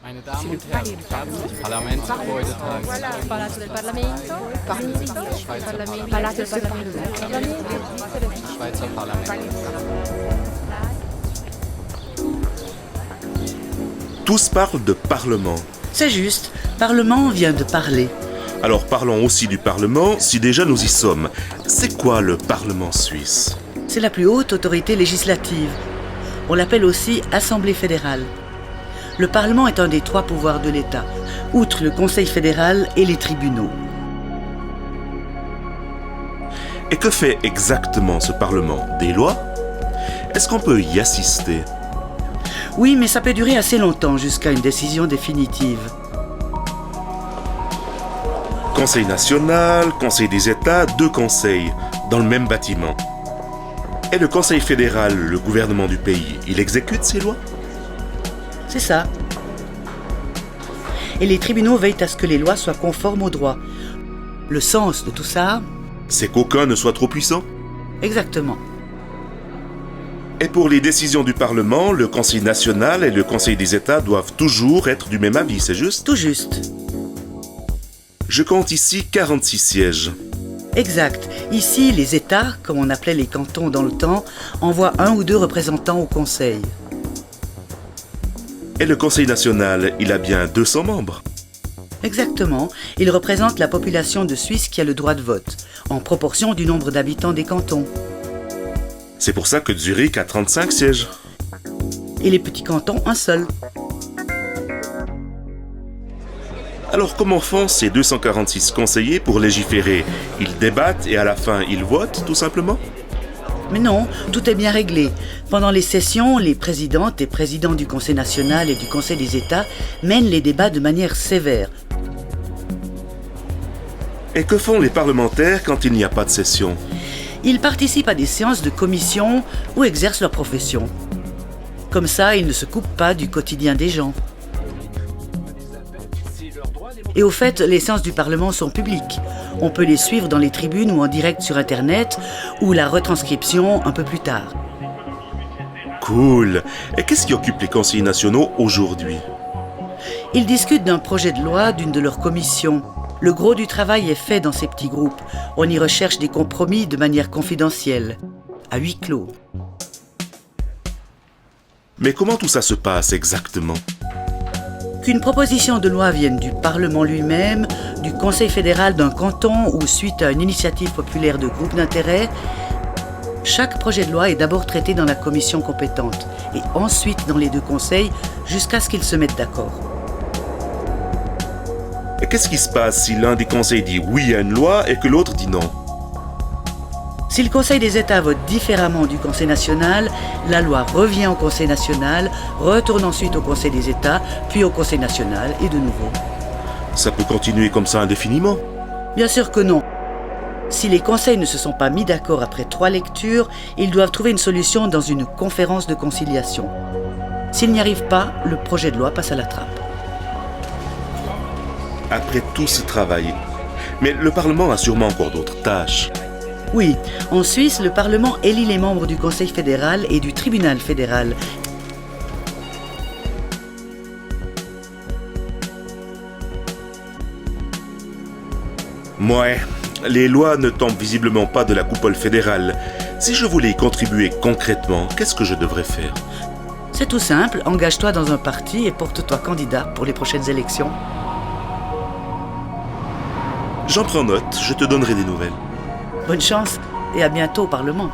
C'est le palais du Parlement. Palazzo del Parlamento, Palazzo del Parlamento. Schweizer Parlament. Tous parlent de Parlement. C'est juste, Parlement vient de parler. Alors parlons aussi du Parlement, si déjà nous y sommes. C'est quoi le Parlement suisse? C'est la plus haute autorité législative. On l'appelle aussi Assemblée fédérale. Le Parlement est un des 3 pouvoirs de l'État, outre le Conseil fédéral et les tribunaux. Et que fait exactement ce Parlement? Des lois? Est-ce qu'on peut y assister? Oui, mais ça peut durer assez longtemps jusqu'à une décision définitive. Conseil national, Conseil des États, 2 conseils, dans le même bâtiment. Et le Conseil fédéral, le gouvernement du pays, il exécute ces lois? C'est ça. Et les tribunaux veillent à ce que les lois soient conformes au droit. Le sens de tout ça? C'est qu'aucun ne soit trop puissant? Exactement. Et pour les décisions du Parlement, le Conseil national et le Conseil des États doivent toujours être du même avis, c'est juste? Tout juste. Je compte ici 46 sièges. Exact. Ici, les États, comme on appelait les cantons dans le temps, envoient 1 ou 2 représentants au Conseil. Et le Conseil national, il a bien 200 membres. Exactement. Il représente la population de Suisse qui a le droit de vote, en proportion du nombre d'habitants des cantons. C'est pour ça que Zurich a 35 sièges. Et les petits cantons, un seul. Alors comment font ces 246 conseillers pour légiférer? Ils débattent et à la fin ils votent, tout simplement? Mais non, tout est bien réglé. Pendant les sessions, les présidentes et présidents du Conseil national et du Conseil des États mènent les débats de manière sévère. Et que font les parlementaires quand il n'y a pas de session? Ils participent à des séances de commission ou exercent leur profession. Comme ça, ils ne se coupent pas du quotidien des gens. Et au fait, les séances du Parlement sont publiques. On peut les suivre dans les tribunes ou en direct sur Internet, ou la retranscription un peu plus tard. Cool. Et qu'est-ce qui occupe les conseillers nationaux aujourd'hui? Ils discutent d'un projet de loi d'une de leurs commissions. Le gros du travail est fait dans ces petits groupes. On y recherche des compromis de manière confidentielle, à huis clos. Mais comment tout ça se passe exactement? Qu'une proposition de loi vienne du Parlement lui-même, du Conseil fédéral d'un canton ou suite à une initiative populaire de groupe d'intérêt, chaque projet de loi est d'abord traité dans la commission compétente et ensuite dans les 2 conseils jusqu'à ce qu'ils se mettent d'accord. Et qu'est-ce qui se passe si l'un des conseils dit oui à une loi et que l'autre dit non? Si le Conseil des États vote différemment du Conseil national, la loi revient au Conseil national, retourne ensuite au Conseil des États, puis au Conseil national et de nouveau. Ça peut continuer comme ça indéfiniment? Bien sûr que non. Si les conseils ne se sont pas mis d'accord après 3 lectures, ils doivent trouver une solution dans une conférence de conciliation. S'ils n'y arrivent pas, le projet de loi passe à la trappe. Après tout ce travail. Mais le Parlement a sûrement encore d'autres tâches. Oui, en Suisse, le Parlement élit les membres du Conseil fédéral et du Tribunal fédéral. Ouais, les lois ne tombent visiblement pas de la coupole fédérale. Si je voulais y contribuer concrètement, qu'est-ce que je devrais faire? C'est tout simple, engage-toi dans un parti et porte-toi candidat pour les prochaines élections. J'en prends note, je te donnerai des nouvelles. Bonne chance et à bientôt au Parlement.